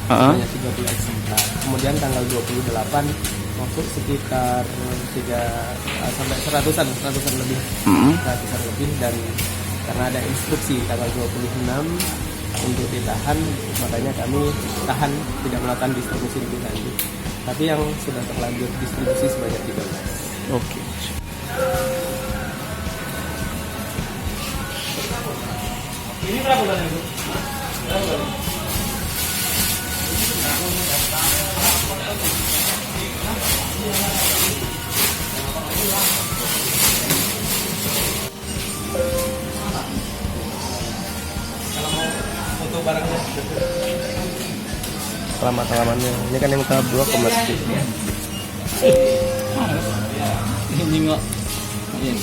sebanyak 30 eksemplar. Kemudian tanggal 28 masuk sekitar 3 sampai seratusan lebih. Ratusan lebih, dan karena ada instruksi tanggal 26 untuk ditahan, makanya kami tahan tidak melakukan distribusi lebih lanjut. Tapi yang sudah terlanjur distribusi sebanyak 13. Oke. Ini berapa bulan itu? Berapa bulan? Kalau mau foto barangnya, alamat-alamatnya. Ini kan yang tahap 2 ke masjid. Ini nggak. Ini.